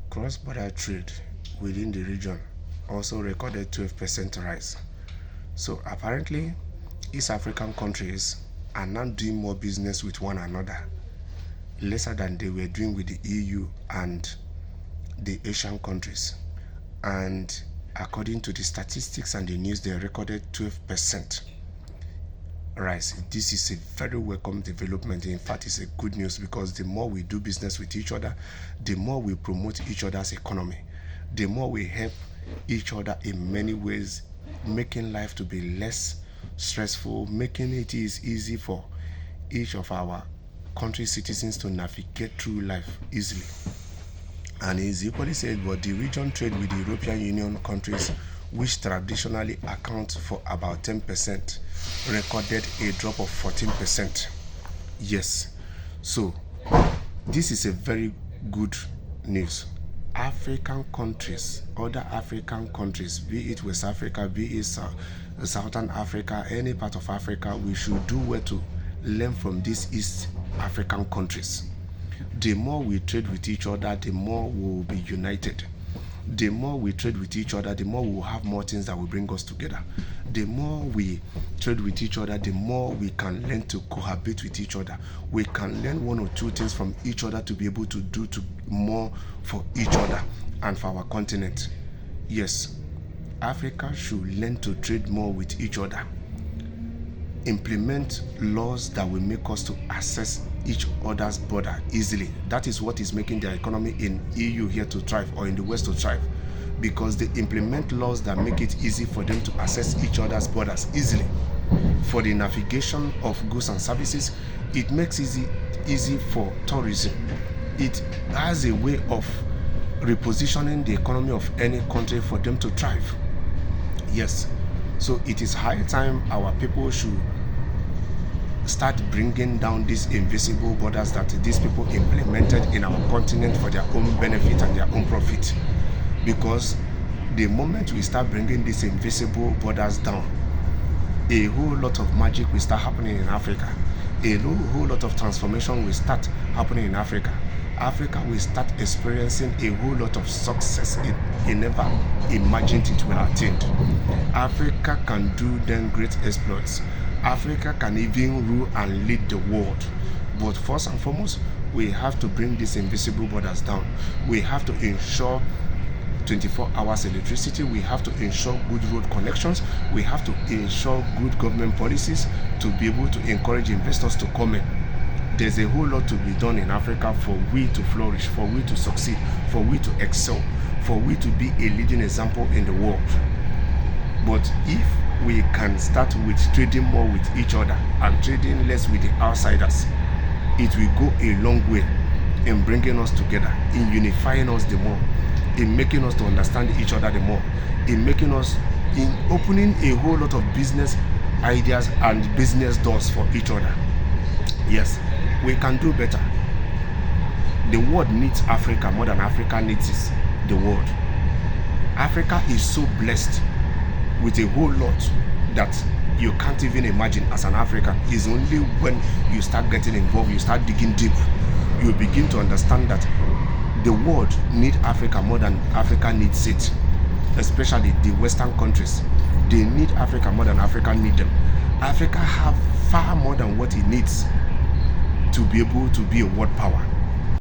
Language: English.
Cross-border trade within the region also recorded 12% rise. So apparently, East African countries are now doing more business with one another, lesser than they were doing with the EU and the Asian countries. And according to the statistics and the news, they recorded 12% rise. This is a very welcome development. In fact, it's a good news, because the more we do business with each other, the more we promote each other's economy, the more we help each other in many ways, making life to be less stressful, making it easy for each of our country citizens to navigate through life easily. And it's equally said, but the region trade with the European Union countries, which traditionally account for about 10%, recorded a drop of 14%. Yes, so this is a very good news. African countries, other African countries, be it West Africa, be it Southern Africa, any part of Africa, we should do well to learn from these East African countries. The more we trade with each other, the more we will be united. The more we trade with each other, the more we will have more things that will bring us together. The more we trade with each other, the more we can learn to cohabit with each other. We can learn one or two things from each other to be able to do more for each other and for our continent. Yes, Africa should learn to trade more with each other. Implement laws that will make us to access each other's border easily. That is what is making the economy in EU here to thrive, or in the West to thrive, because they implement laws that make it easy for them to access each other's borders easily. For the navigation of goods and services, it makes easy for tourism. It has a way of repositioning the economy of any country for them to thrive. Yes, so it is high time our people should start bringing down these invisible borders that these people implemented in our continent for their own benefit and their own profit. Because the moment we start bringing these invisible borders down, a whole lot of magic will start happening in Africa. A whole lot of transformation will start happening in Africa. Africa will start experiencing a whole lot of success it never imagined it will attain. Africa can do then great exploits. Africa can even rule and lead the world. But first and foremost, we have to bring these invisible borders down. We have to ensure 24 hours electricity. We have to ensure good road connections. We have to ensure good government policies to be able to encourage investors to come in. There's a whole lot to be done in Africa for we to flourish, for we to succeed, for we to excel, for we to be a leading example in the world. But if we can start with trading more with each other and trading less with the outsiders, it will go a long way in bringing us together, in unifying us the more, in making us to understand each other the more, in opening a whole lot of business ideas and business doors for each other. Yes, we can do better. The world needs Africa more than Africa needs the world. Africa is so blessed with a whole lot that you can't even imagine as an African. It's only when you start getting involved, you start digging deep, you begin to understand that the world needs Africa more than Africa needs it. Especially the Western countries. They need Africa more than Africa needs them. Africa have far more than what it needs to be able to be a world power.